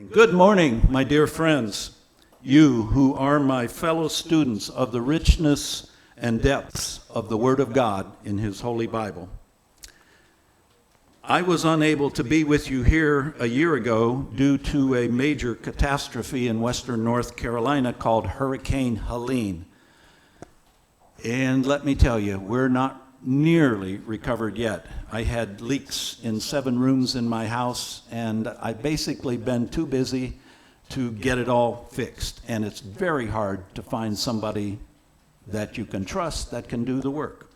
Good morning, my dear friends, you who are my fellow students of the richness and depths of the Word of God in His Holy Bible. I was unable to be with you here a year ago due to a major catastrophe in western North Carolina called Hurricane Helene. And let me tell you, we're not nearly recovered yet. I had leaks in 7 rooms in my house, and I've basically been too busy to get it all fixed. And it's very hard to find somebody that you can trust that can do the work.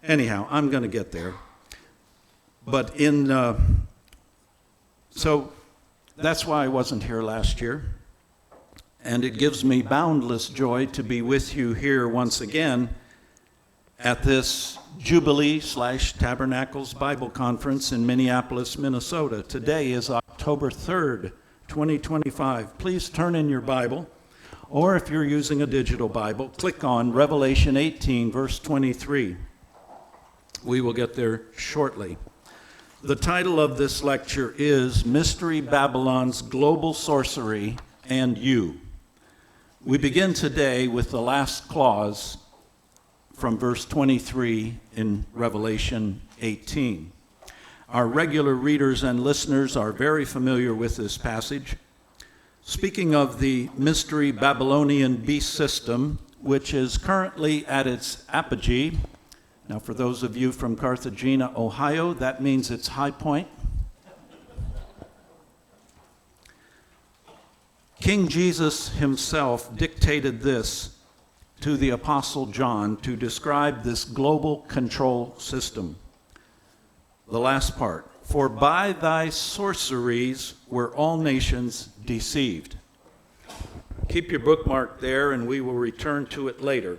Anyhow, I'm going to get there. But so that's why I wasn't here last year. And it gives me boundless joy to be with you here once again at this Jubilee/Tabernacles Bible Conference in Minneapolis, Minnesota. Today is October 3rd, 2025. Please turn in your Bible, or if you're using a digital Bible, click on Revelation 18, verse 23. We will get there shortly. The title of this lecture is Mystery Babylon's Global Sorcery and You. We begin today with the last clause from verse 23 in Revelation 18. Our regular readers and listeners are very familiar with this passage. Speaking of the mystery Babylonian beast system, which is currently at its apogee. Now, for those of you from Carthagena, Ohio, that means its high point. King Jesus himself dictated this to the Apostle John to describe this global control system. The last part, for by thy sorceries were all nations deceived. Keep your bookmark there and we will return to it later.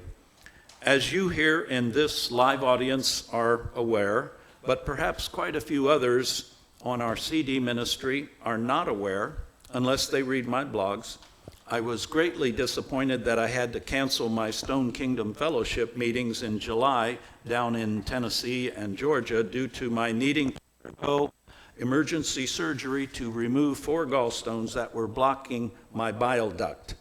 As you here in this live audience are aware, but perhaps quite a few others on our CD ministry are not aware, unless they read my blogs, I was greatly disappointed that I had to cancel my Stone Kingdom Fellowship meetings in July down in Tennessee and Georgia due to my needing to undergo emergency surgery to remove 4 gallstones that were blocking my bile duct.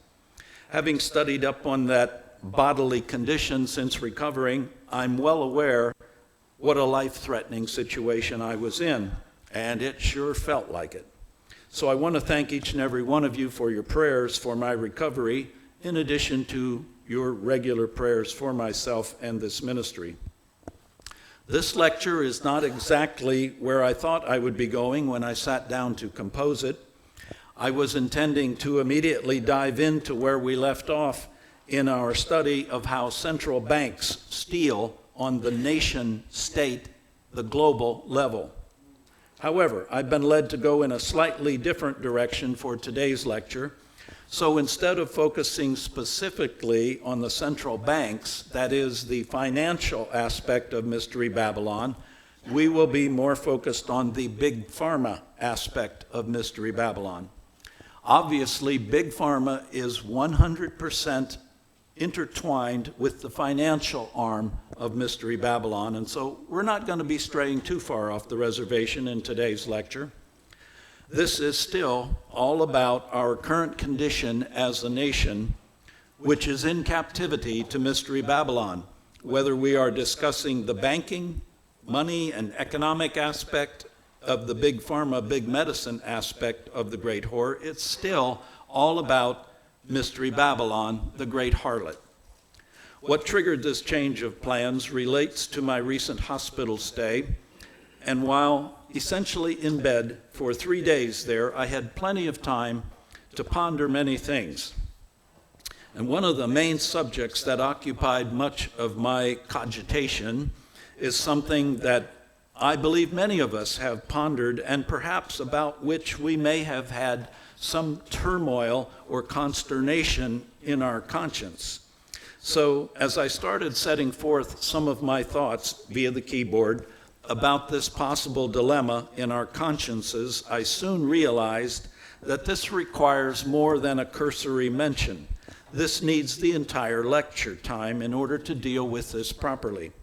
Having studied up on that bodily condition since recovering, I'm well aware what a life-threatening situation I was in, and it sure felt like it. So I want to thank each and every one of you for your prayers for my recovery, in addition to your regular prayers for myself and this ministry. This lecture is not exactly where I thought I would be going when I sat down to compose it. I was intending to immediately dive into where we left off in our study of how central banks steal on the nation state, the global level. However, I've been led to go in a slightly different direction for today's lecture. So instead of focusing specifically on the central banks, that is the financial aspect of Mystery Babylon, we will be more focused on the big pharma aspect of Mystery Babylon. Obviously, big pharma is 100% intertwined with the financial arm of Mystery Babylon, and so we're not going to be straying too far off the reservation in today's lecture. This is still all about our current condition as a nation, which is in captivity to Mystery Babylon. Whether we are discussing the banking, money, and economic aspect of the big pharma, big medicine aspect of the great whore, it's still all about Mystery Babylon, the great harlot. What triggered this change of plans relates to my recent hospital stay, and while essentially in bed for 3 days there, I had plenty of time to ponder many things. And one of the main subjects that occupied much of my cogitation is something that I believe many of us have pondered, and perhaps about which we may have had some turmoil or consternation in our conscience. So as I started setting forth some of my thoughts via the keyboard about this possible dilemma in our consciences, I soon realized that this requires more than a cursory mention. This needs the entire lecture time in order to deal with this properly.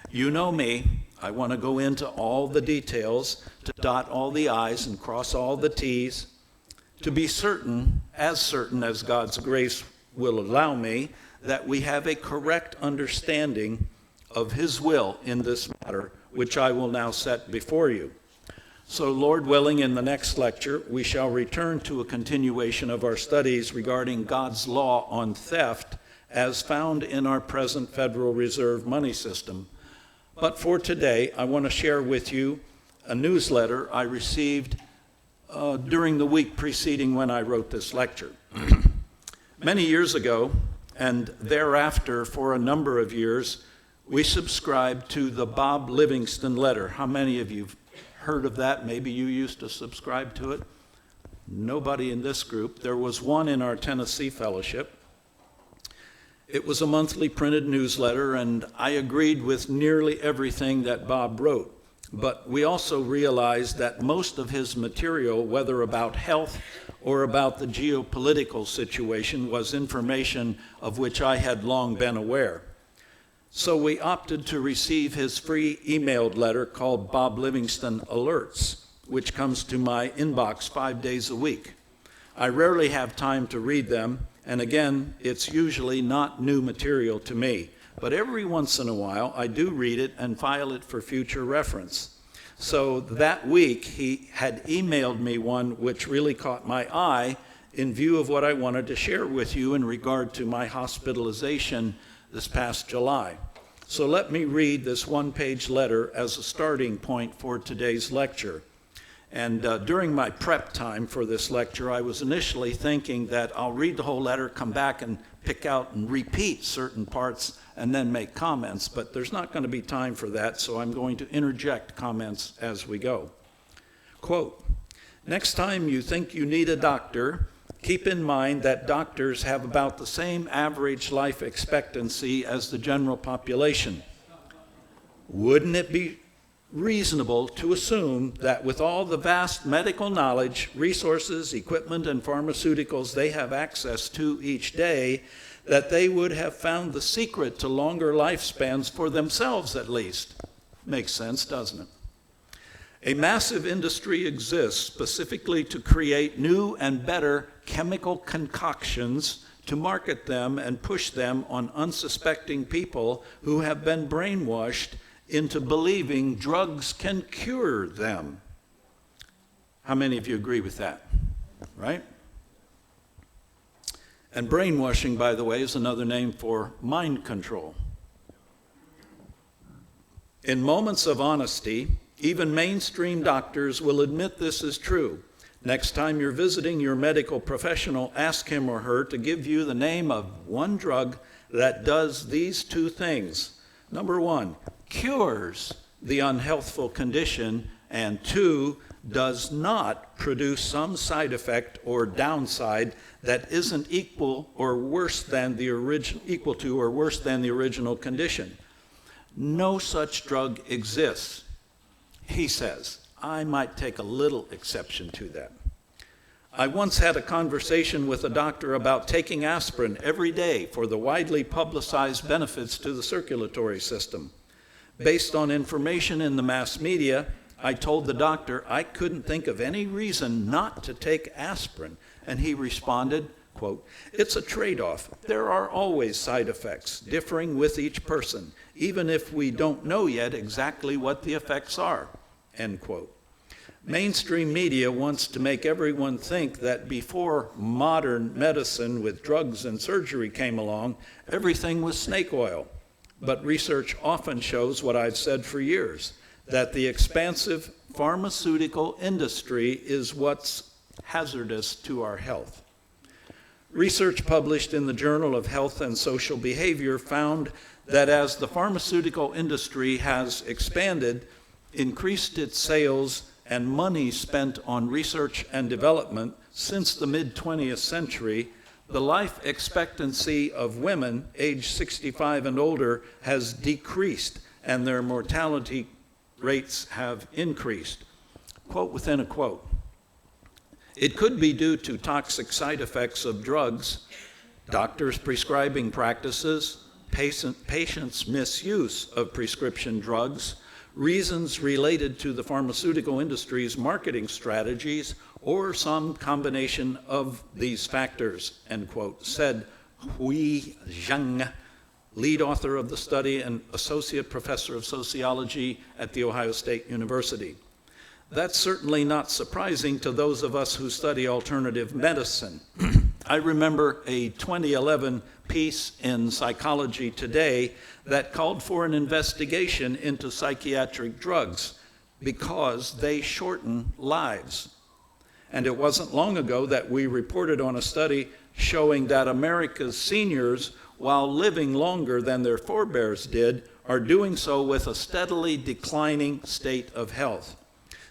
You know me, I want to go into all the details, to dot all the I's and cross all the T's. to be certain as God's grace will allow me, that we have a correct understanding of his will in this matter, which I will now set before you. So, Lord willing, in the next lecture, we shall return to a continuation of our studies regarding God's law on theft as found in our present Federal Reserve money system. But for today, I want to share with you a newsletter I received during the week preceding when I wrote this lecture. Many years ago, and thereafter for a number of years, we subscribed to the Bob Livingston letter. How many of you have heard of that? Maybe you used to subscribe to it. Nobody in this group. There was one in our Tennessee fellowship. It was a monthly printed newsletter, and I agreed with nearly everything that Bob wrote. But we also realized that most of his material, whether about health or about the geopolitical situation, was information of which I had long been aware. So we opted to receive his free emailed letter called Bob Livingston Alerts, which comes to my inbox 5 days a week. I rarely have time to read them, and again, it's usually not new material to me. But every once in a while, I do read it and file it for future reference. So that week, he had emailed me one which really caught my eye in view of what I wanted to share with you in regard to my hospitalization this past July. So let me read this one-page letter as a starting point for today's lecture. And during my prep time for this lecture, I was initially thinking that I'll read the whole letter, come back and pick out and repeat certain parts, and then make comments. But there's not going to be time for that, so I'm going to interject comments as we go. Quote, "Next time you think you need a doctor, keep in mind that doctors have about the same average life expectancy as the general population. Wouldn't it be reasonable to assume that with all the vast medical knowledge, resources, equipment, and pharmaceuticals they have access to each day, that they would have found the secret to longer lifespans for themselves at least?" Makes sense, doesn't it? "A massive industry exists specifically to create new and better chemical concoctions to market them and push them on unsuspecting people who have been brainwashed into believing drugs can cure them." How many of you agree with that? Right? And brainwashing, by the way, is another name for mind control. In moments of honesty, even mainstream doctors will admit this is true. Next time you're visiting your medical professional, ask him or her to give you the name of one drug that does these two things. Number one, cures the unhealthful condition, and two, does not produce some side effect or downside that isn't equal or worse than the original condition. No such drug exists, he says. I might take a little exception to that. I once had a conversation with a doctor about taking aspirin every day for the widely publicized benefits to the circulatory system. Based on information in the mass media, I told the doctor I couldn't think of any reason not to take aspirin, and he responded, quote, "It's a trade-off. There are always side effects, differing with each person, even if we don't know yet exactly what the effects are," end quote. Mainstream media wants to make everyone think that before modern medicine with drugs and surgery came along, everything was snake oil. But research often shows what I've said for years, that the expansive pharmaceutical industry is what's hazardous to our health. Research published in the Journal of Health and Social Behavior found that as the pharmaceutical industry has expanded, increased its sales, and money spent on research and development since the mid-20th century, the life expectancy of women aged 65 and older has decreased, and their mortality rates have increased. Quote within a quote. It could be due to toxic side effects of drugs, doctors' prescribing practices, patients' misuse of prescription drugs, reasons related to the pharmaceutical industry's marketing strategies, or some combination of these factors, end quote, said Hui Zhang, lead author of the study and associate professor of sociology at The Ohio State University. That's certainly not surprising to those of us who study alternative medicine. I remember a 2011 piece in Psychology Today that called for an investigation into psychiatric drugs because they shorten lives. And it wasn't long ago that we reported on a study showing that America's seniors, while living longer than their forebears did, are doing so with a steadily declining state of health.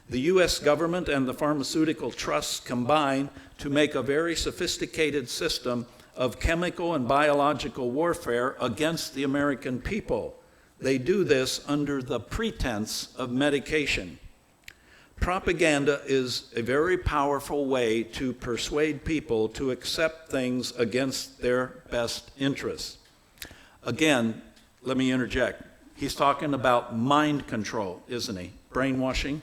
The U.S. government and the pharmaceutical trusts combine to make a very sophisticated system of chemical and biological warfare against the American people. They do this under the pretense of medication. Propaganda is a very powerful way to persuade people to accept things against their best interests. Again, let me interject. He's talking about mind control, isn't he? Brainwashing.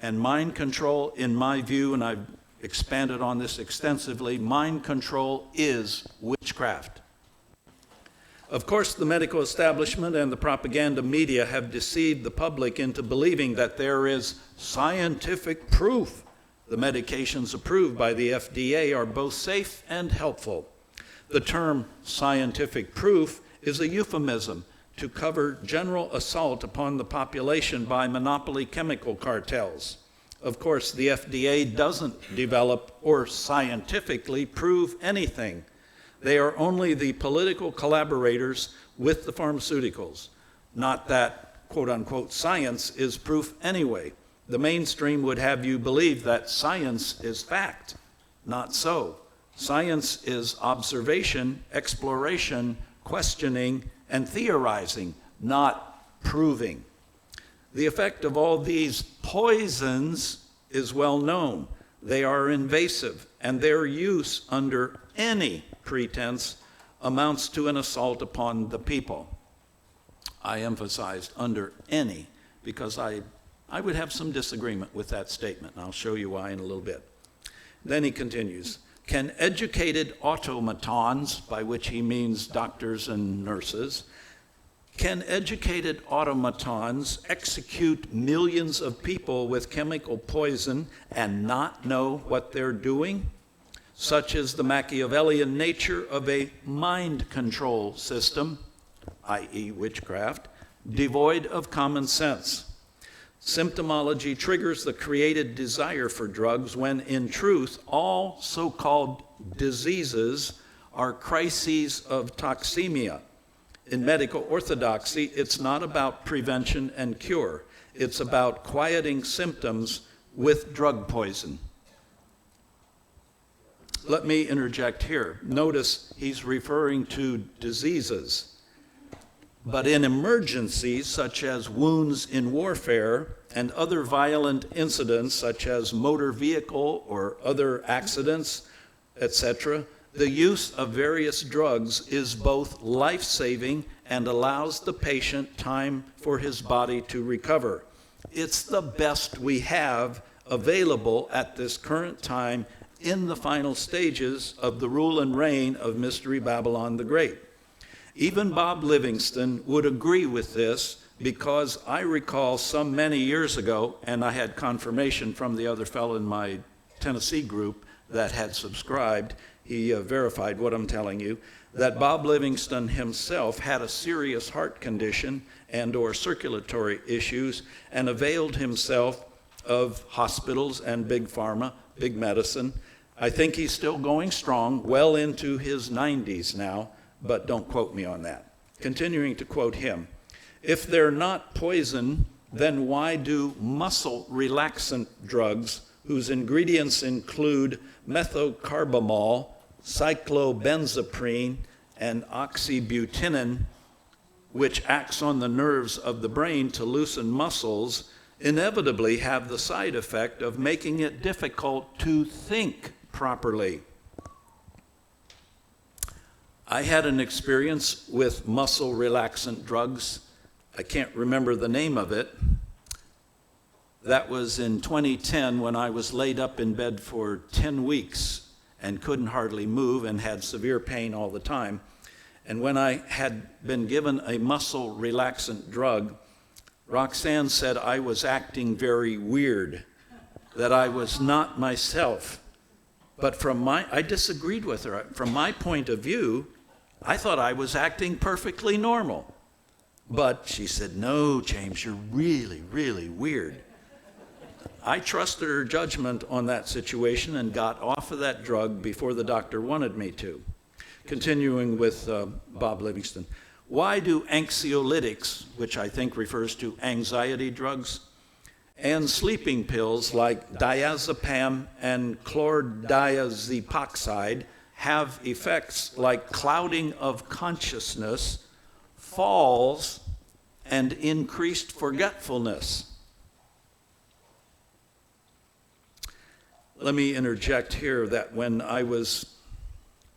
And mind control, in my view, and I've expanded on this extensively, mind control is witchcraft. Of course, the medical establishment and the propaganda media have deceived the public into believing that there is scientific proof the medications approved by the FDA are both safe and helpful. The term scientific proof is a euphemism to cover general assault upon the population by monopoly chemical cartels. Of course, the FDA doesn't develop or scientifically prove anything. They are only the political collaborators with the pharmaceuticals. Not that, quote unquote, science is proof anyway. The mainstream would have you believe that science is fact. Not so. Science is observation, exploration, questioning, and theorizing, not proving. The effect of all these poisons is well known. They are invasive, and their use under any pretense amounts to an assault upon the people. I emphasized under any, because I would have some disagreement with that statement, and I'll show you why in a little bit. Then he continues, can educated automatons, by which he means doctors and nurses, can educated automatons execute millions of people with chemical poison and not know what they're doing? Such is the Machiavellian nature of a mind control system, i.e. witchcraft, devoid of common sense. Symptomology triggers the created desire for drugs when, in truth, all so-called diseases are crises of toxemia. In medical orthodoxy, it's not about prevention and cure. It's about quieting symptoms with drug poison. Let me interject here. Notice he's referring to diseases. But in emergencies, such as wounds in warfare and other violent incidents, such as motor vehicle or other accidents, etc., the use of various drugs is both life-saving and allows the patient time for his body to recover. It's the best we have available at this current time in the final stages of the rule and reign of Mystery Babylon the Great. Even Bob Livingston would agree with this, because I recall some many years ago, and I had confirmation from the other fellow in my Tennessee group that had subscribed, he verified what I'm telling you, that Bob Livingston himself had a serious heart condition and or circulatory issues and availed himself of hospitals and big pharma, big medicine. I think he's still going strong, well into his 90s now, but don't quote me on that. Continuing to quote him, if they're not poison, then why do muscle relaxant drugs whose ingredients include methocarbamol, cyclobenzaprine, and oxybutynin, which acts on the nerves of the brain to loosen muscles, inevitably have the side effect of making it difficult to think properly? I had an experience with muscle relaxant drugs. I can't remember the name of it. That was in 2010 when I was laid up in bed for 10 weeks and couldn't hardly move and had severe pain all the time. And when I had been given a muscle relaxant drug, Roxanne said I was acting very weird, that I was not myself. But I disagreed with her. From my point of view, I thought I was acting perfectly normal. But she said, no, James, you're really, really weird. I trusted her judgment on that situation and got off of that drug before the doctor wanted me to. Continuing with Bob Livingston. Why do anxiolytics, which I think refers to anxiety drugs, and sleeping pills like diazepam and chlordiazepoxide have effects like clouding of consciousness, falls, and increased forgetfulness? Let me interject here that when I was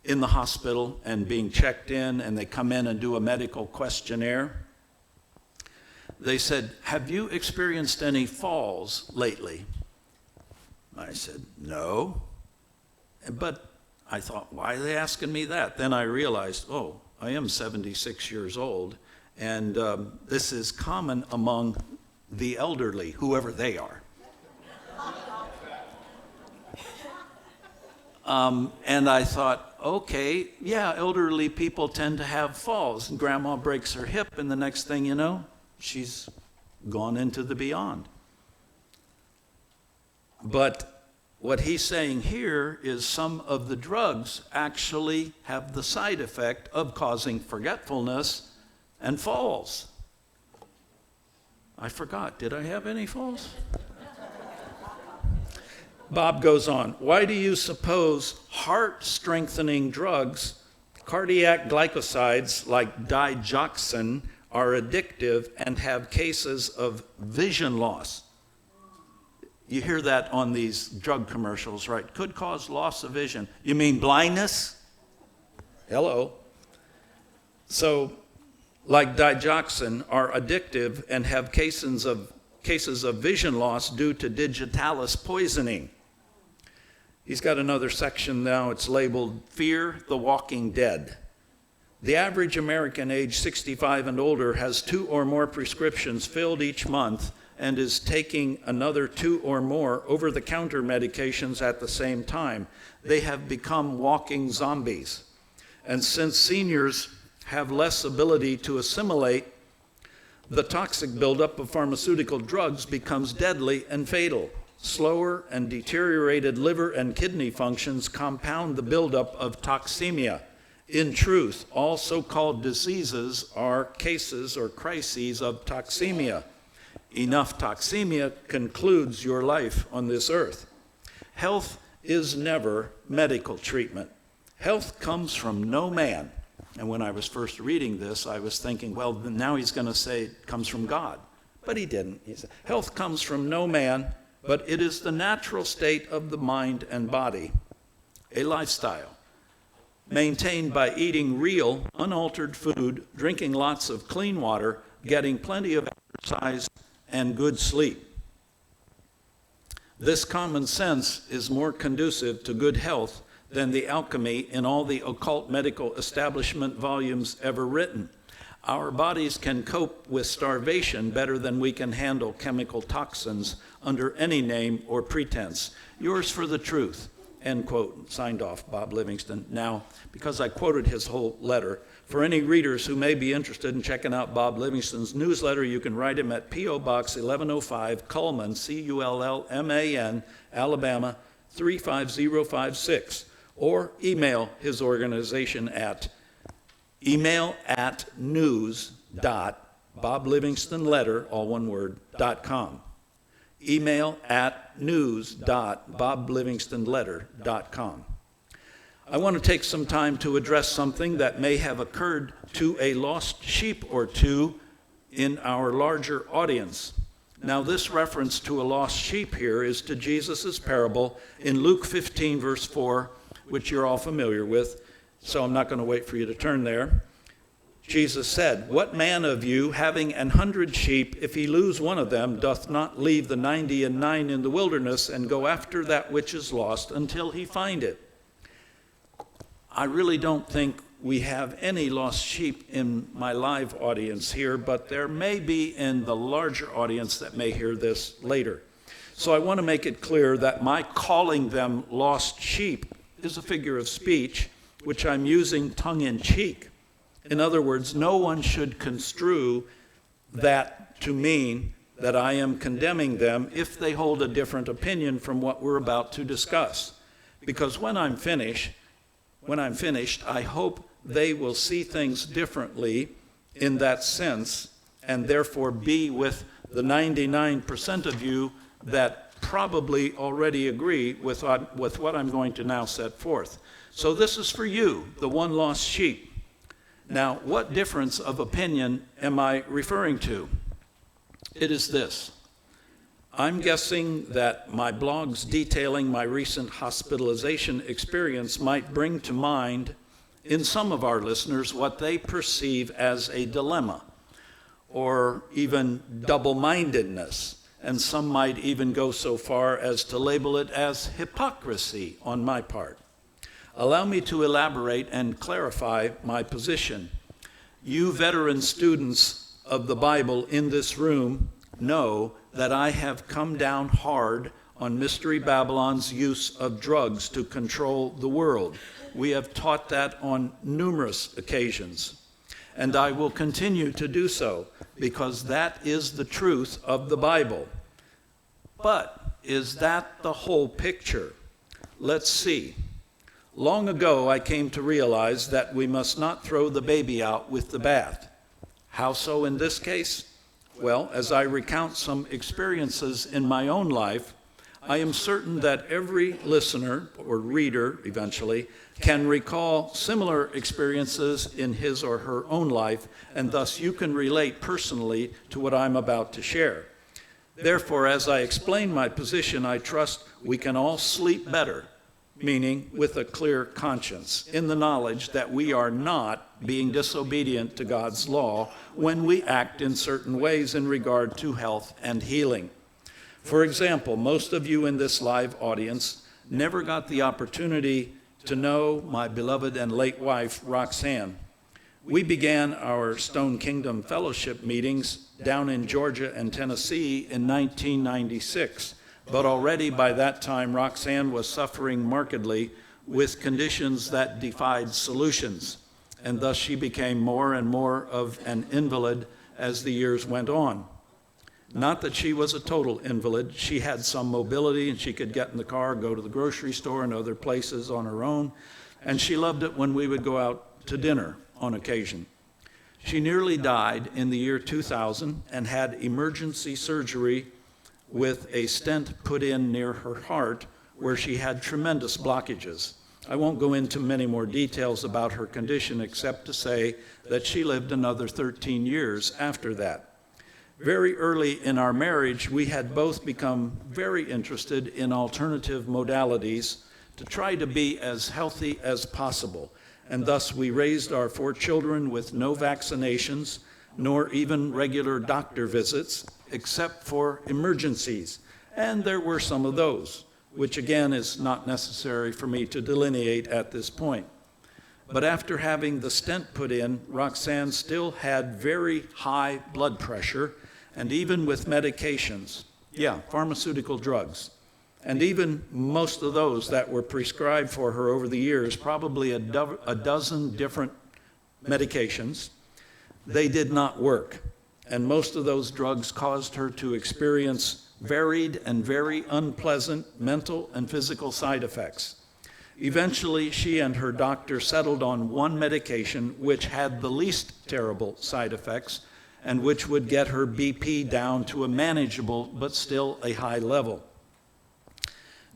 in the hospital and being checked in, and they come in and do a medical questionnaire, they said, have you experienced any falls lately? I said, no. But I thought, why are they asking me that? Then I realized, oh, I am 76 years old, and this is common among the elderly, whoever they are. And I thought, okay, yeah, elderly people tend to have falls. And grandma breaks her hip, and the next thing you know, she's gone into the beyond. But what he's saying here is some of the drugs actually have the side effect of causing forgetfulness and falls. I forgot, did I have any falls? Bob goes on, why do you suppose heart-strengthening drugs, cardiac glycosides like digoxin, are addictive and have cases of vision loss? You hear that on these drug commercials, right? Could cause loss of vision. You mean blindness? Hello. So, like digoxin, are addictive and have cases of vision loss due to digitalis poisoning. He's got another section now. It's labeled Fear the Walking Dead. The average American age 65 and older has 2 or more prescriptions filled each month and is taking another 2 or more over-the-counter medications at the same time. They have become walking zombies. And since seniors have less ability to assimilate, the toxic buildup of pharmaceutical drugs becomes deadly and fatal. Slower and deteriorated liver and kidney functions compound the buildup of toxemia. In truth, all so-called diseases are cases or crises of toxemia. Enough toxemia concludes your life on this earth. Health is never medical treatment. Health comes from no man. And when I was first reading this, I was thinking, well, now he's going to say it comes from God. But he didn't. He said, health comes from no man, but it is the natural state of the mind and body, a lifestyle maintained by eating real, unaltered food, drinking lots of clean water, getting plenty of exercise, and good sleep. This common sense is more conducive to good health than the alchemy in all the occult medical establishment volumes ever written. Our bodies can cope with starvation better than we can handle chemical toxins under any name or pretense. Yours for the truth, end quote, signed off, Bob Livingston. Now, because I quoted his whole letter, for any readers who may be interested in checking out Bob Livingston's newsletter, you can write him at P.O. Box 1105, Cullman, C-U-L-L-M-A-N, Alabama 35056, or email his organization at email@news.boblivingstonletter, all one word, .com. email@news.boblivingstonletter.com. I want to take some time to address something that may have occurred to a lost sheep or two in our larger audience. Now, this reference to a lost sheep here is to Jesus' parable in Luke 15, verse 4, which you're all familiar with, so I'm not going to wait for you to turn there. Jesus said, "What man of you, having 100 sheep, if he lose one of them, doth not leave the 99 in the wilderness and go after that which is lost until he find it?" I really don't think we have any lost sheep in my live audience here, but there may be in the larger audience that may hear this later. So I want to make it clear that my calling them lost sheep is a figure of speech, which I'm using tongue-in-cheek. In other words, no one should construe that to mean that I am condemning them if they hold a different opinion from what we're about to discuss. Because when I'm finished, I hope they will see things differently in that sense, and therefore be with the 99% of you that probably already agree with what I'm going to now set forth. So this is for you, the one lost sheep. Now, what difference of opinion am I referring to? It is this. I'm guessing that my blogs detailing my recent hospitalization experience might bring to mind in some of our listeners what they perceive as a dilemma or even double-mindedness, and some might even go so far as to label it as hypocrisy on my part. Allow me to elaborate and clarify my position. You veteran students of the Bible in this room know that I have come down hard on Mystery Babylon's use of drugs to control the world. We have taught that on numerous occasions, and I will continue to do so because that is the truth of the Bible. But is that the whole picture? Let's see. Long ago, I came to realize that we must not throw the baby out with the bath. How so in this case? Well, as I recount some experiences in my own life, I am certain that every listener or reader, eventually, can recall similar experiences in his or her own life, and thus you can relate personally to what I'm about to share. Therefore, as I explain my position, I trust we can all sleep better, meaning with a clear conscience, in the knowledge that we are not being disobedient to God's law when we act in certain ways in regard to health and healing. For example, most of you in this live audience never got the opportunity to know my beloved and late wife, Roxanne. We began our Stone Kingdom Fellowship meetings down in Georgia and Tennessee in 1996. But already by that time, Roxanne was suffering markedly with conditions that defied solutions, and thus she became more and more of an invalid as the years went on. Not that she was a total invalid. She had some mobility, and she could get in the car, go to the grocery store and other places on her own, and she loved it when we would go out to dinner on occasion. She nearly died in the year 2000 and had emergency surgery with a stent put in near her heart where she had tremendous blockages. I won't go into many more details about her condition except to say that she lived another 13 years after that. Very early in our marriage, we had both become very interested in alternative modalities to try to be as healthy as possible, and thus we raised our 4 children with no vaccinations, nor even regular doctor visits, except for emergencies. And there were some of those, which again is not necessary for me to delineate at this point. But after having the stent put in, Roxanne still had very high blood pressure, and even with medications, pharmaceutical drugs, and even most of those that were prescribed for her over the years, probably a dozen different medications, they did not work. And most of those drugs caused her to experience varied and very unpleasant mental and physical side effects. Eventually, she and her doctor settled on one medication which had the least terrible side effects and which would get her BP down to a manageable but still a high level.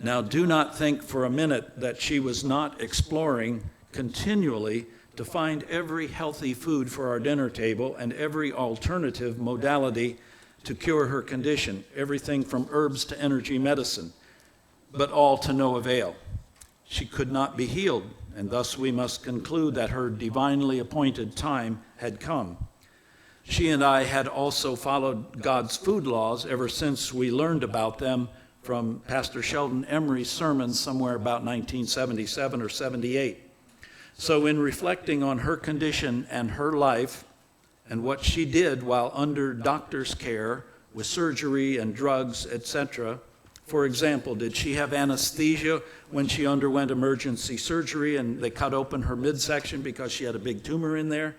Now, do not think for a minute that she was not exploring continually to find every healthy food for our dinner table and every alternative modality to cure her condition, everything from herbs to energy medicine, but all to no avail. She could not be healed, and thus we must conclude that her divinely appointed time had come. She and I had also followed God's food laws ever since we learned about them from Pastor Sheldon Emery's sermons somewhere about 1977 or 78. So in reflecting on her condition and her life and what she did while under doctor's care with surgery and drugs, etc., for example, did she have anesthesia when she underwent emergency surgery and they cut open her midsection because she had a big tumor in there?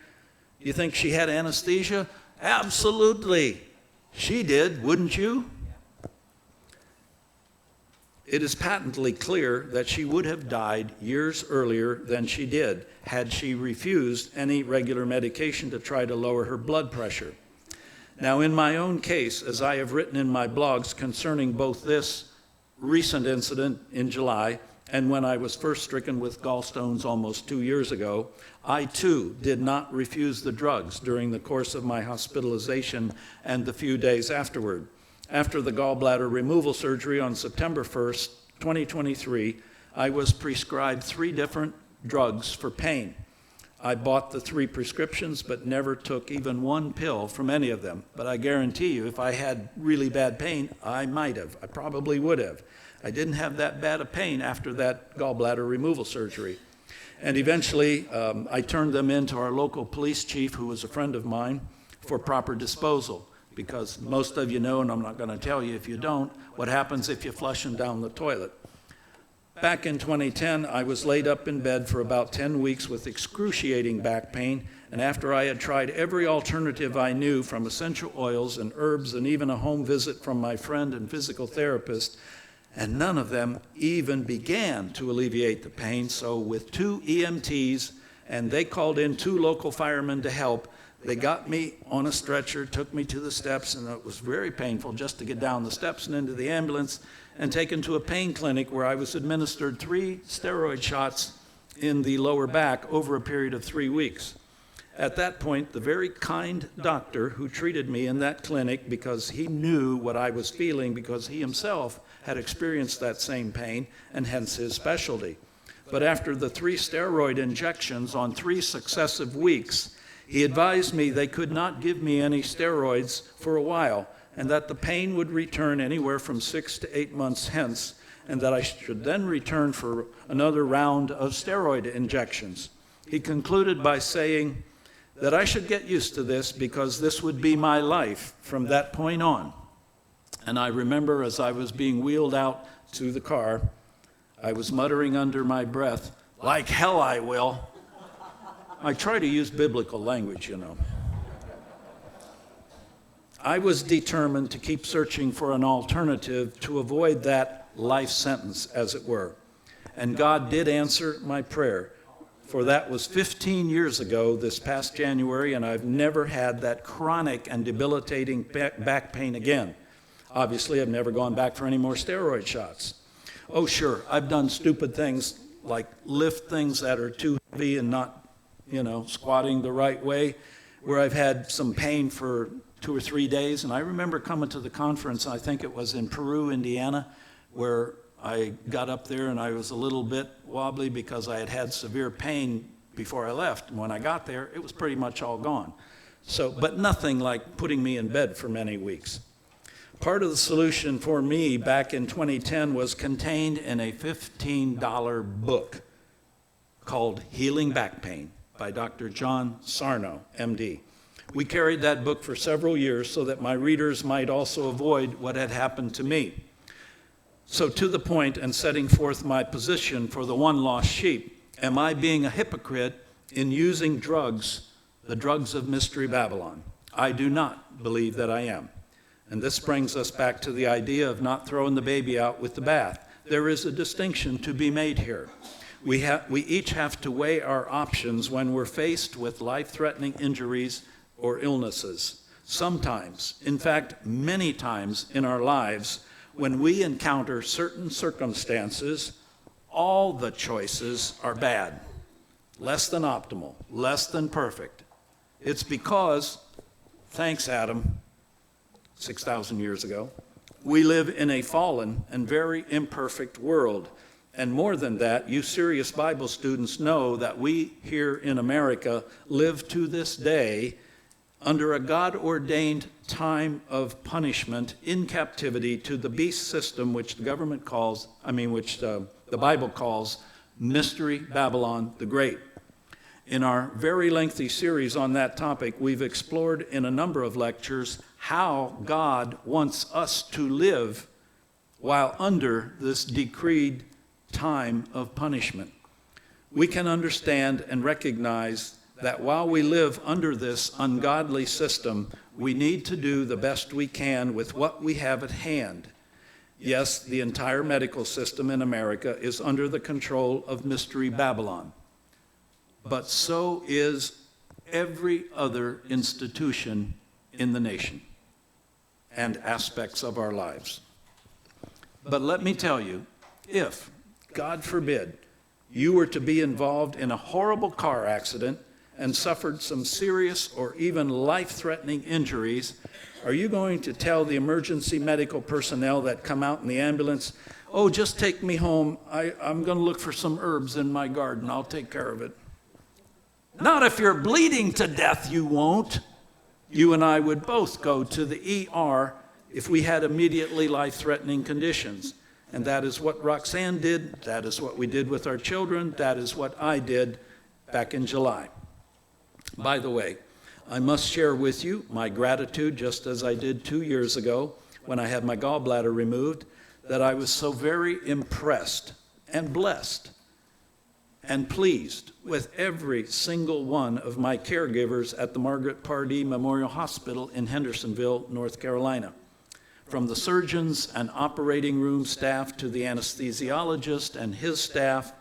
Do you think she had anesthesia? Absolutely. She did, wouldn't you? It is patently clear that she would have died years earlier than she did had she refused any regular medication to try to lower her blood pressure. Now, in my own case, as I have written in my blogs concerning both this recent incident in July and when I was first stricken with gallstones almost 2 years ago, I too did not refuse the drugs during the course of my hospitalization and the few days afterward. After the gallbladder removal surgery on September 1st, 2023, I was prescribed 3 different drugs for pain. I bought the 3 prescriptions but never took even 1 pill from any of them. But I guarantee you, if I had really bad pain, I might have. I probably would have. I didn't have that bad of pain after that gallbladder removal surgery. And eventually, I turned them in to our local police chief, who was a friend of mine, for proper disposal. Because most of you know, and I'm not going to tell you if you don't, what happens if you flush them down the toilet. Back in 2010, I was laid up in bed for about 10 weeks with excruciating back pain, and after I had tried every alternative I knew, from essential oils and herbs and even a home visit from my friend and physical therapist, and none of them even began to alleviate the pain. So with 2 EMTs, and they called in 2 local firemen to help, they got me on a stretcher, took me to the steps, and it was very painful just to get down the steps and into the ambulance and taken to a pain clinic where I was administered 3 steroid shots in the lower back over a period of 3 weeks. At that point, the very kind doctor who treated me in that clinic, because he knew what I was feeling because he himself had experienced that same pain and hence his specialty. But after the 3 steroid injections on 3 successive weeks, he advised me they could not give me any steroids for a while, and that the pain would return anywhere from 6 to 8 months hence, and that I should then return for another round of steroid injections. He concluded by saying that I should get used to this because this would be my life from that point on. And I remember as I was being wheeled out to the car, I was muttering under my breath, "Like hell I will." I try to use biblical language, you know. I was determined to keep searching for an alternative to avoid that life sentence, as it were. And God did answer my prayer, for that was 15 years ago this past January, and I've never had that chronic and debilitating back pain again. Obviously, I've never gone back for any more steroid shots. Oh, sure, I've done stupid things like lift things that are too heavy and not, squatting the right way, where I've had some pain for 2 or 3 days. And I remember coming to the conference, I think it was in Peru, Indiana, where I got up there and I was a little bit wobbly because I had had severe pain before I left. And when I got there, it was pretty much all gone. But nothing like putting me in bed for many weeks. Part of the solution for me back in 2010 was contained in a $15 book called Healing Back Pain by Dr. John Sarno, MD. We carried that book for several years so that my readers might also avoid what had happened to me. So to the point, and setting forth my position for the one lost sheep, am I being a hypocrite in using drugs, the drugs of Mystery Babylon? I do not believe that I am. And this brings us back to the idea of not throwing the baby out with the bath. There is a distinction to be made here. We each have to weigh our options when we're faced with life-threatening injuries or illnesses. Sometimes, in fact, many times in our lives, when we encounter certain circumstances, all the choices are bad, less than optimal, less than perfect. It's because, thanks Adam, 6,000 years ago, we live in a fallen and very imperfect world. And more than that, you serious Bible students know that we here in America live to this day under a God-ordained time of punishment in captivity to the beast system, which the government calls, which the Bible calls Mystery Babylon the Great. In our very lengthy series on that topic, we've explored in a number of lectures how God wants us to live while under this decreed time of punishment. We can understand and recognize that while we live under this ungodly system, we need to do the best we can with what we have at hand. Yes, the entire medical system in America is under the control of Mystery Babylon, but so is every other institution in the nation and aspects of our lives. But let me tell you, if, God forbid, you were to be involved in a horrible car accident and suffered some serious or even life-threatening injuries, are you going to tell the emergency medical personnel that come out in the ambulance, oh, just take me home, I'm going to look for some herbs in my garden, I'll take care of it? Not if you're bleeding to death, you won't. You and I would both go to the ER if we had immediately life-threatening conditions. And that is what Roxanne did. That is what we did with our children. That is what I did back in July. By the way, I must share with you my gratitude, just as I did 2 years ago when I had my gallbladder removed, that I was so very impressed and blessed and pleased with every single one of my caregivers at the Margaret Pardee Memorial Hospital in Hendersonville, North Carolina. From the surgeons and operating room staff to the anesthesiologist and his staff,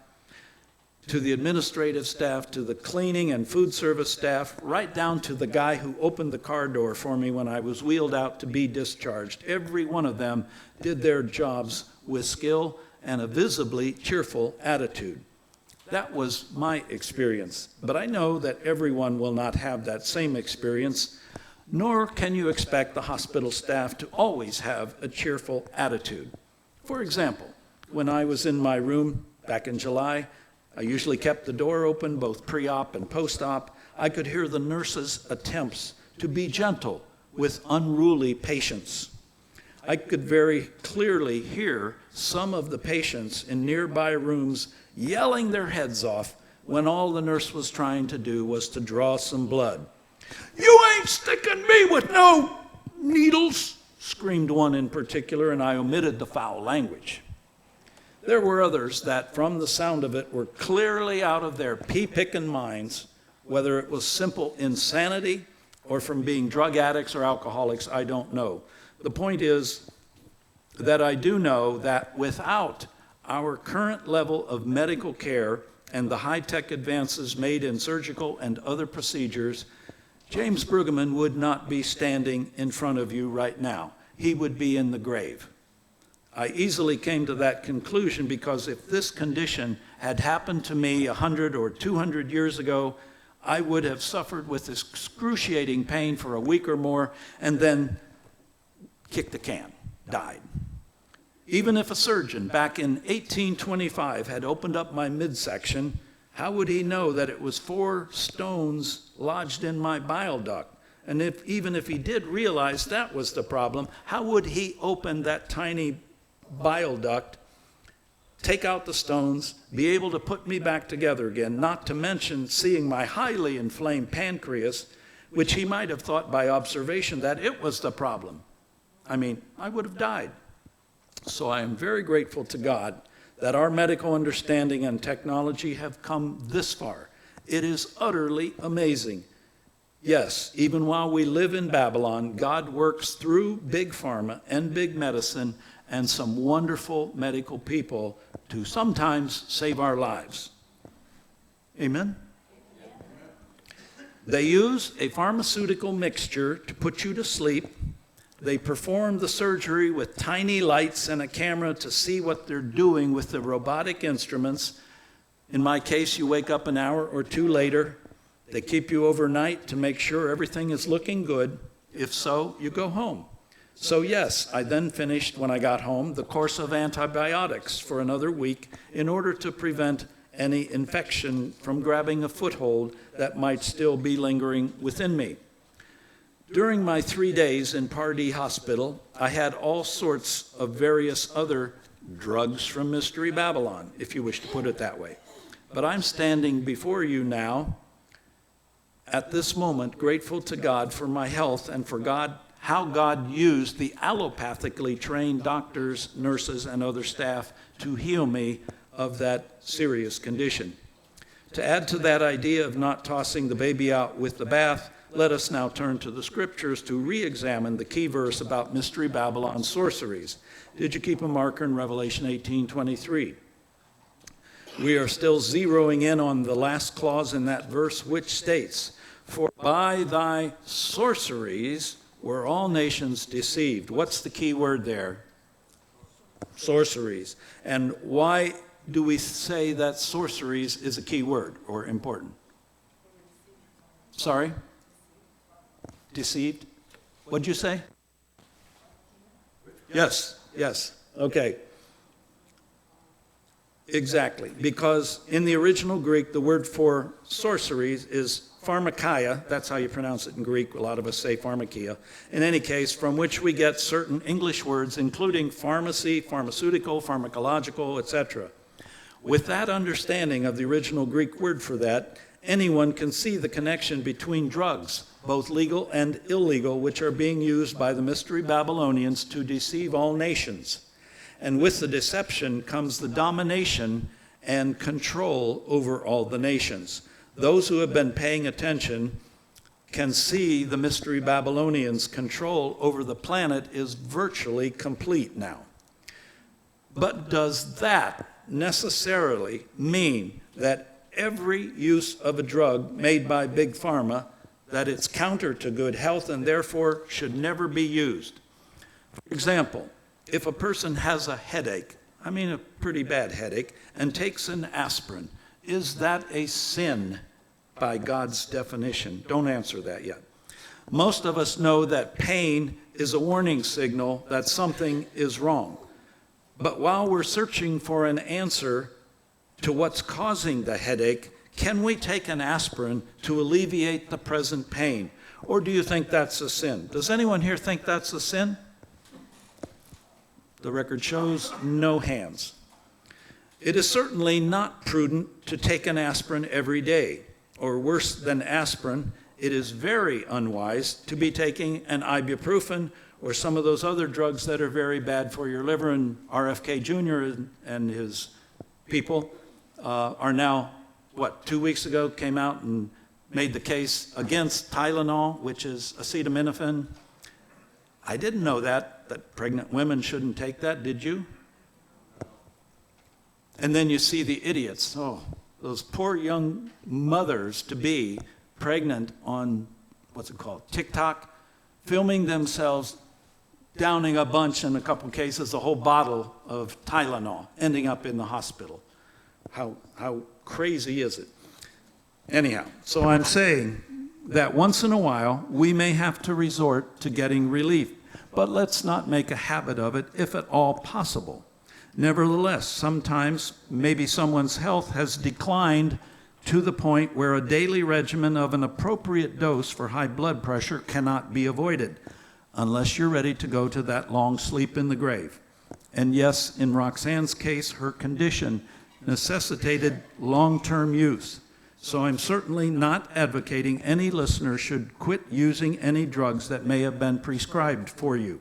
to the administrative staff, to the cleaning and food service staff, right down to the guy who opened the car door for me when I was wheeled out to be discharged. Every one of them did their jobs with skill and a visibly cheerful attitude. That was my experience, but I know that everyone will not have that same experience, nor can you expect the hospital staff to always have a cheerful attitude. For example, when I was in my room back in July, I usually kept the door open both pre-op and post-op. I could hear the nurses' attempts to be gentle with unruly patients. I could very clearly hear some of the patients in nearby rooms yelling their heads off when all the nurse was trying to do was to draw some blood. "You ain't sticking me with no needles," screamed one in particular, and I omitted the foul language. There were others that, from the sound of it, were clearly out of their pea-picking minds, whether it was simple insanity or from being drug addicts or alcoholics, I don't know. The point is that I do know that without our current level of medical care and the high-tech advances made in surgical and other procedures, James Bruggeman would not be standing in front of you right now. He would be in the grave. I easily came to that conclusion because if this condition had happened to me 100 or 200 years ago, I would have suffered with excruciating pain for a week or more and then kicked the can, died. Even if a surgeon back in 1825 had opened up my midsection, how would he know that it was 4 stones lodged in my bile duct? And even if he did realize that was the problem, how would he open that tiny bile duct, take out the stones, be able to put me back together again, not to mention seeing my highly inflamed pancreas, which he might have thought by observation that it was the problem. I would have died. So I am very grateful to God that our medical understanding and technology have come this far. It is utterly amazing. Yes, even while we live in Babylon, God works through big pharma and big medicine and some wonderful medical people to sometimes save our lives. Amen? They use a pharmaceutical mixture to put you to sleep. They perform the surgery with tiny lights and a camera to see what they're doing with the robotic instruments. In my case, you wake up an hour or 2 later. They keep you overnight to make sure everything is looking good. If so, you go home. So yes, I then finished, when I got home, the course of antibiotics for another week in order to prevent any infection from grabbing a foothold that might still be lingering within me. During my 3 days in Pardee Hospital, I had all sorts of various other drugs from Mystery Babylon, if you wish to put it that way. But I'm standing before you now, at this moment, grateful to God for my health and for how God used the allopathically trained doctors, nurses, and other staff to heal me of that serious condition. To add to that idea of not tossing the baby out with the bath, let us now turn to the scriptures to re-examine the key verse about Mystery Babylon sorceries. Did you keep a marker in Revelation 18:23? We are still zeroing in on the last clause in that verse, which states, "For by thy sorceries were all nations deceived." What's the key word there? Sorceries. And why do we say that sorceries is a key word or important? Sorry? Deceived? What'd you say? Yes, okay. Exactly, because in the original Greek, the word for sorceries is pharmakia. That's how you pronounce it in Greek. A lot of us say pharmakia. In any case, from which we get certain English words, including pharmacy, pharmaceutical, pharmacological, etc. With that understanding of the original Greek word for that, anyone can see the connection between drugs, both legal and illegal, which are being used by the Mystery Babylonians to deceive all nations. And with the deception comes the domination and control over all the nations. Those who have been paying attention can see the Mystery Babylonians' control over the planet is virtually complete now. But does that necessarily mean that every use of a drug made by Big Pharma, that it's counter to good health and therefore should never be used? For example, if a person has a headache, I mean a pretty bad headache, and takes an aspirin, is that a sin by God's definition? Don't answer that yet. Most of us know that pain is a warning signal that something is wrong. But while we're searching for an answer to what's causing the headache, can we take an aspirin to alleviate the present pain? Or do you think that's a sin? Does anyone here think that's a sin? The record shows no hands. It is certainly not prudent to take an aspirin every day. Or worse than aspirin, it is very unwise to be taking an ibuprofen or some of those other drugs that are very bad for your liver. And RFK Jr. and his people are now, 2 weeks ago came out and made the case against Tylenol, which is acetaminophen. I didn't know that pregnant women shouldn't take that, did you? And then you see the idiots, those poor young mothers-to-be pregnant on, TikTok, filming themselves downing a bunch, in a couple cases, a whole bottle of Tylenol, ending up in the hospital. How crazy is it? Anyhow, so I'm saying that once in a while, we may have to resort to getting relief, but let's not make a habit of it if at all possible. Nevertheless, sometimes maybe someone's health has declined to the point where a daily regimen of an appropriate dose for high blood pressure cannot be avoided, unless you're ready to go to that long sleep in the grave. And yes, in Roxanne's case, her condition necessitated long-term use. So I'm certainly not advocating any listener should quit using any drugs that may have been prescribed for you.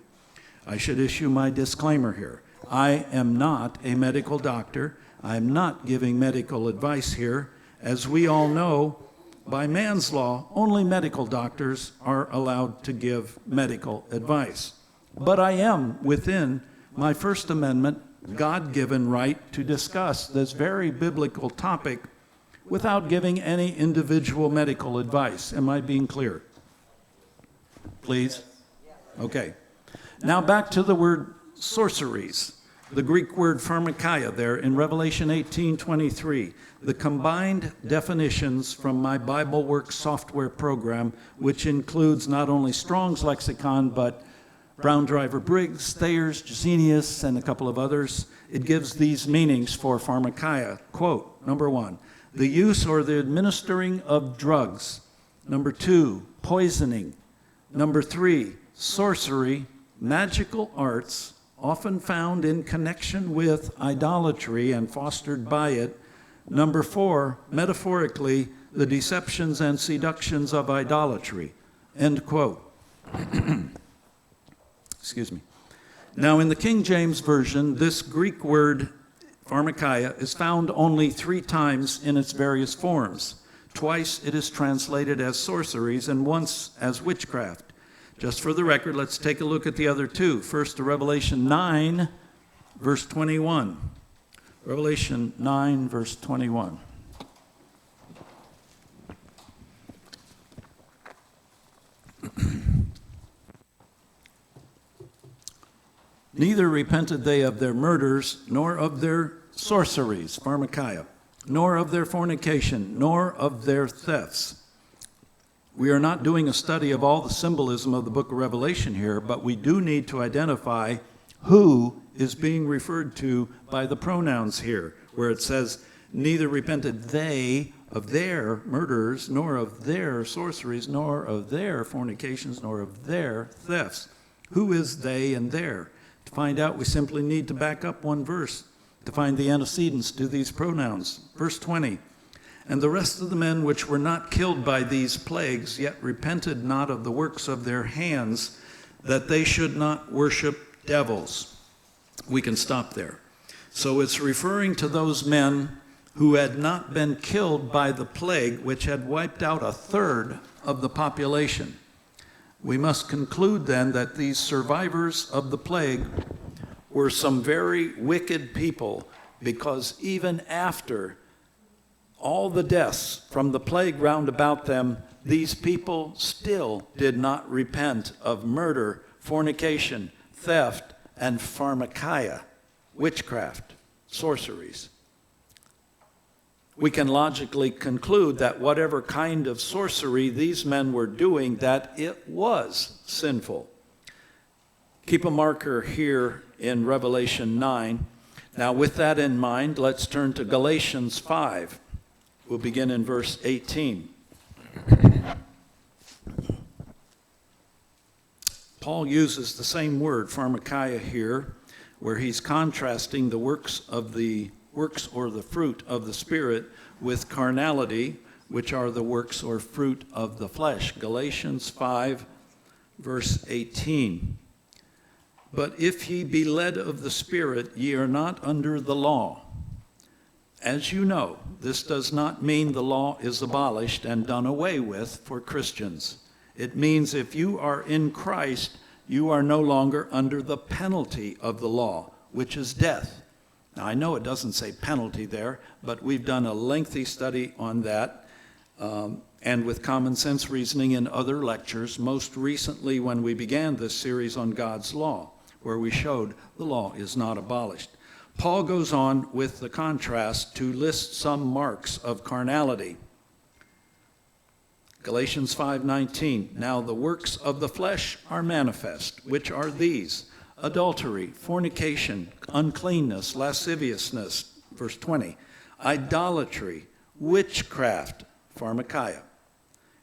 I should issue my disclaimer here. I am not a medical doctor. I'm not giving medical advice here. As we all know, by man's law, only medical doctors are allowed to give medical advice. But I am within my First Amendment God-given right to discuss this very biblical topic without giving any individual medical advice. Am I being clear? Please? Okay. Now back to the word sorceries. The Greek word pharmakia there in Revelation 18:23. The combined definitions from my BibleWorks software program, which includes not only Strong's lexicon, but Brown Driver Briggs, Thayers, Gesenius, and a couple of others, it gives these meanings for pharmakeia. Quote, number 1, the use or the administering of drugs. Number 2, poisoning. Number 3, sorcery, magical arts, often found in connection with idolatry and fostered by it. Number 4, metaphorically, the deceptions and seductions of idolatry. End quote. Excuse me. Now, in the King James Version, this Greek word pharmakeia is found only 3 times in its various forms. Twice it is translated as sorceries and once as witchcraft. Just for the record, let's take a look at the other 2. First to Revelation 9, verse 21. Revelation 9, verse 21. Neither repented they of their murders, nor of their sorceries, pharmakeia, nor of their fornication, nor of their thefts. We are not doing a study of all the symbolism of the book of Revelation here, but we do need to identify who is being referred to by the pronouns here, where it says, neither repented they of their murders, nor of their sorceries, nor of their fornications, nor of their thefts. Who is they and their? To find out, we simply need to back up one verse to find the antecedents to these pronouns. Verse 20, and the rest of the men which were not killed by these plagues, yet repented not of the works of their hands, that they should not worship devils. We can stop there. So it's referring to those men who had not been killed by the plague, which had wiped out 1/3 of the population. We must conclude then that these survivors of the plague were some very wicked people, because even after all the deaths from the plague round about them, these people still did not repent of murder, fornication, theft, and pharmakeia, witchcraft, sorceries. We can logically conclude that whatever kind of sorcery these men were doing, that it was sinful. Keep a marker here in Revelation 9. Now, with that in mind, let's turn to Galatians 5. We'll begin in verse 18. Paul uses the same word, pharmakeia, here, where he's contrasting the works or the fruit of the Spirit with carnality, which are the works or fruit of the flesh. Galatians 5, verse 18. But if ye be led of the Spirit, ye are not under the law. As you know, this does not mean the law is abolished and done away with for Christians. It means if you are in Christ, you are no longer under the penalty of the law, which is death. Now, I know it doesn't say penalty there, but we've done a lengthy study on that, and with common sense reasoning in other lectures, most recently when we began this series on God's law, where we showed the law is not abolished. Paul goes on with the contrast to list some marks of carnality. Galatians 5:19, now the works of the flesh are manifest, which are these: adultery, fornication, uncleanness, lasciviousness, verse 20, idolatry, witchcraft, pharmakeia,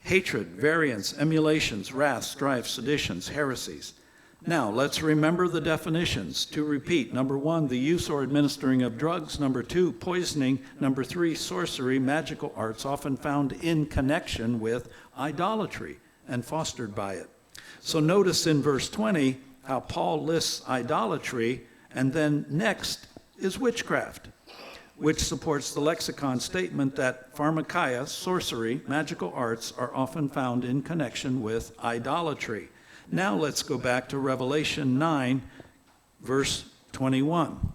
hatred, variance, emulations, wrath, strife, seditions, heresies. Now, let's remember the definitions. To repeat, number 1, the use or administering of drugs. Number 2, poisoning. Number 3, sorcery, magical arts, often found in connection with idolatry and fostered by it. So notice in verse 20 how Paul lists idolatry, and then next is witchcraft, which supports the lexicon statement that pharmakeia, sorcery, magical arts, are often found in connection with idolatry. Now let's go back to Revelation 9, verse 21.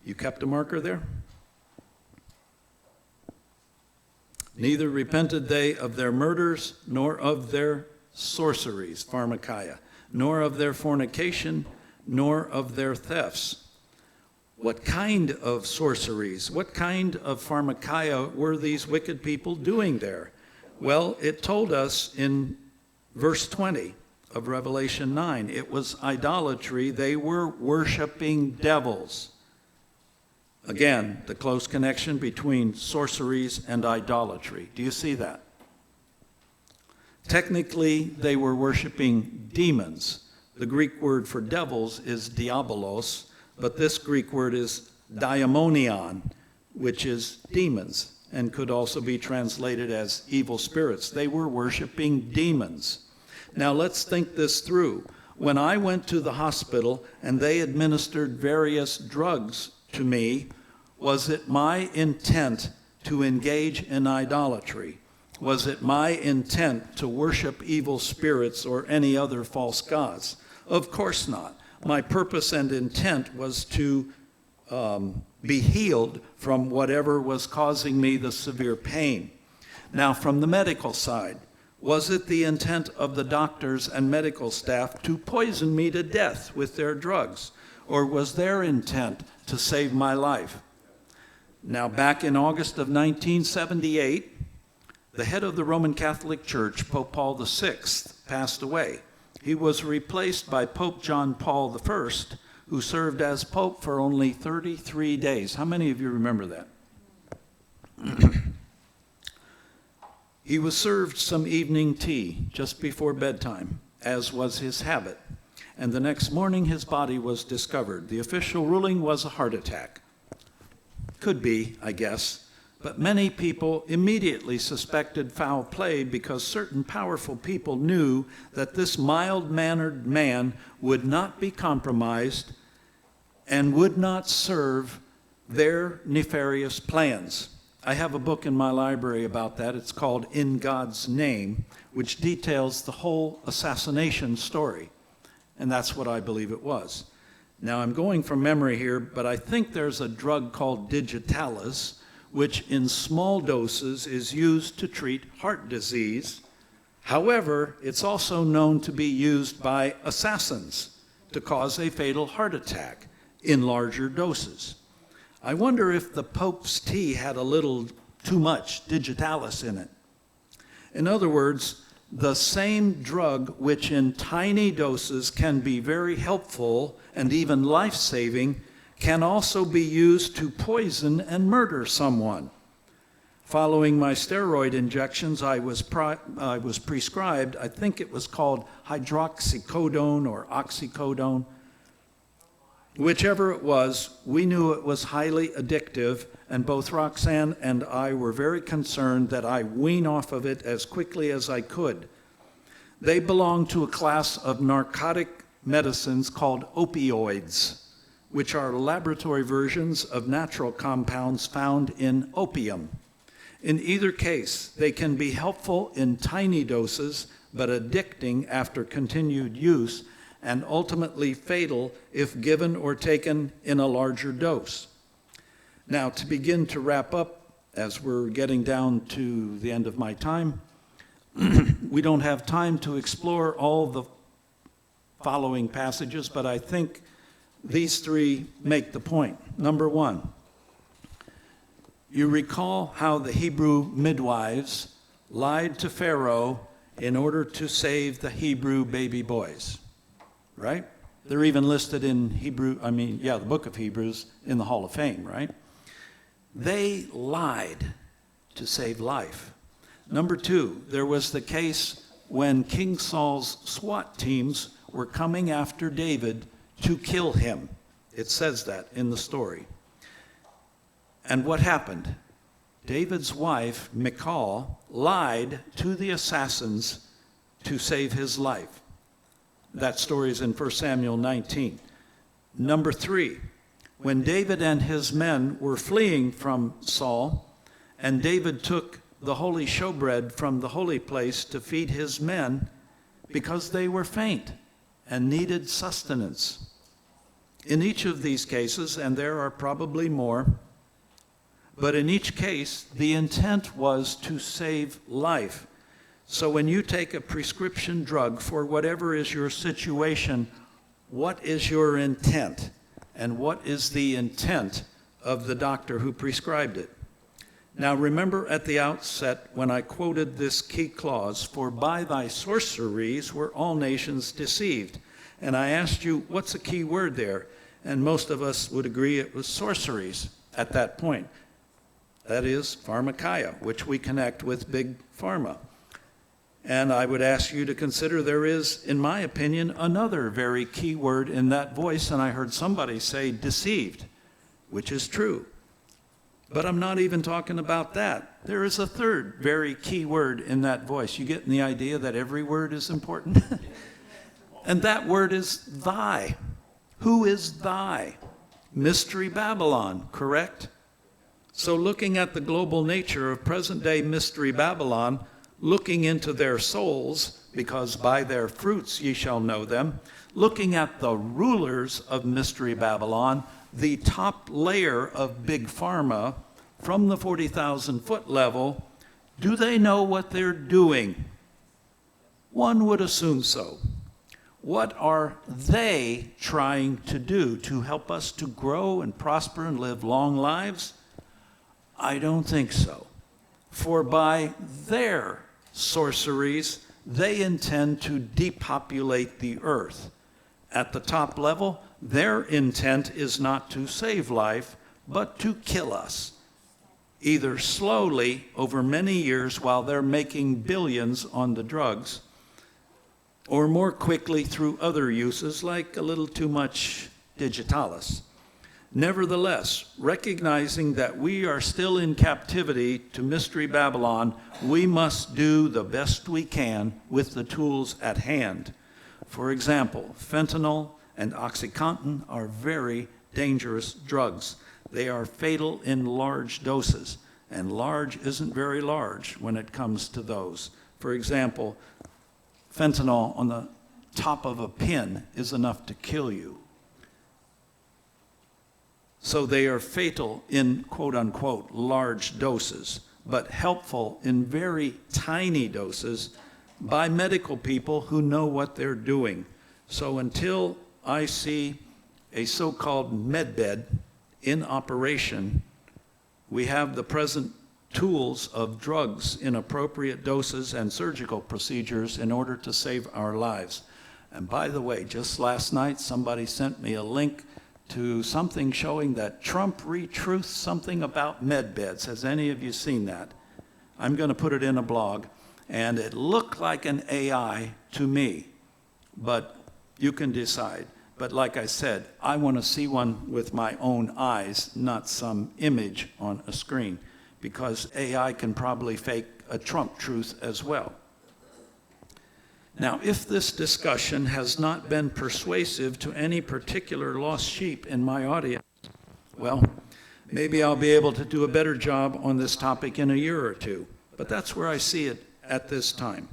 You kept a marker there? Neither repented they of their murders, nor of their sorceries, pharmakeia, nor of their fornication, nor of their thefts. What kind of sorceries, what kind of pharmakeia were these wicked people doing there? Well, it told us in verse 20, of Revelation 9. It was idolatry. They were worshiping devils. Again, the close connection between sorceries and idolatry. Do you see that? Technically, they were worshiping demons. The Greek word for devils is diabolos, but this Greek word is daimonion, which is demons, and could also be translated as evil spirits. They were worshiping demons. Now let's think this through. When I went to the hospital and they administered various drugs to me, was it my intent to engage in idolatry? Was it my intent to worship evil spirits or any other false gods? Of course not. My purpose and intent was to be healed from whatever was causing me the severe pain. Now, from the medical side, was it the intent of the doctors and medical staff to poison me to death with their drugs? Or was their intent to save my life? Now, back in August of 1978, the head of the Roman Catholic Church, Pope Paul VI, passed away. He was replaced by Pope John Paul I, who served as Pope for only 33 days. How many of you remember that? He was served some evening tea just before bedtime, as was his habit. And the next morning, his body was discovered. The official ruling was a heart attack. Could be, I guess. But many people immediately suspected foul play because certain powerful people knew that this mild-mannered man would not be compromised and would not serve their nefarious plans. I have a book in my library about that. It's called In God's Name, which details the whole assassination story. And that's what I believe it was. Now, I'm going from memory here, but I think there's a drug called digitalis, which in small doses is used to treat heart disease. However, it's also known to be used by assassins to cause a fatal heart attack in larger doses. I wonder if the Pope's tea had a little too much digitalis in it. In other words, the same drug which in tiny doses can be very helpful and even life-saving can also be used to poison and murder someone. Following my steroid injections, I was prescribed, I think it was called hydroxycodone or oxycodone. Whichever it was, we knew it was highly addictive, and both Roxanne and I were very concerned that I wean off of it as quickly as I could. They belong to a class of narcotic medicines called opioids, which are laboratory versions of natural compounds found in opium. In either case, they can be helpful in tiny doses, but addicting after continued use, and ultimately fatal if given or taken in a larger dose. Now, to begin to wrap up, as we're getting down to the end of my time, we don't have time to explore all the following passages, but I think these three make the point. Number one, you recall how the Hebrew midwives lied to Pharaoh in order to save the Hebrew baby boys, right? They're even listed in the book of Hebrews in the Hall of Fame, right? They lied to save life. Number two, there was the case when King Saul's SWAT teams were coming after David to kill him. It says that in the story. And what happened? David's wife, Michal, lied to the assassins to save his life. That story is in 1 Samuel 19. Number three, when David and his men were fleeing from Saul, and David took the holy showbread from the holy place to feed his men because they were faint and needed sustenance. In each of these cases, and there are probably more, but in each case, the intent was to save life. So when you take a prescription drug for whatever is your situation, what is your intent? And what is the intent of the doctor who prescribed it? Now remember at the outset when I quoted this key clause, "For by thy sorceries were all nations deceived." And I asked you, what's a key word there? And most of us would agree it was sorceries at that point. That is pharmakeia, which we connect with big pharma. And I would ask you to consider there is, in my opinion, another very key word in that voice, and I heard somebody say deceived, which is true. But I'm not even talking about that. There is a third very key word in that voice. You getting the idea that every word is important? And that word is thy. Who is thy? Mystery Babylon, correct? So looking at the global nature of present-day Mystery Babylon, looking into their souls, because by their fruits ye shall know them, looking at the rulers of Mystery Babylon, the top layer of Big Pharma, from the 40,000-foot level, do they know what they're doing? One would assume so. What are they trying to do to help us to grow and prosper and live long lives? I don't think so. For by their sorceries, they intend to depopulate the earth. At the top level, their intent is not to save life, but to kill us, either slowly over many years while they're making billions on the drugs, or more quickly through other uses like a little too much digitalis. Nevertheless, recognizing that we are still in captivity to Mystery Babylon, we must do the best we can with the tools at hand. For example, fentanyl and OxyContin are very dangerous drugs. They are fatal in large doses, and large isn't very large when it comes to those. For example, fentanyl on the top of a pin is enough to kill you. So they are fatal in quote-unquote large doses, but helpful in very tiny doses by medical people who know what they're doing. So until I see a so-called medbed in operation, we have the present tools of drugs in appropriate doses and surgical procedures in order to save our lives. And by the way, just last night, somebody sent me a link to something showing that Trump retruths something about med beds. Has any of you seen that? I'm going to put it in a blog. And it looked like an AI to me, but you can decide. But like I said, I want to see one with my own eyes, not some image on a screen, because AI can probably fake a Trump truth as well. Now, if this discussion has not been persuasive to any particular lost sheep in my audience, well, maybe I'll be able to do a better job on this topic in a year or two. But that's where I see it at this time.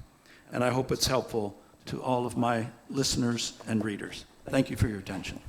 And I hope it's helpful to all of my listeners and readers. Thank you for your attention.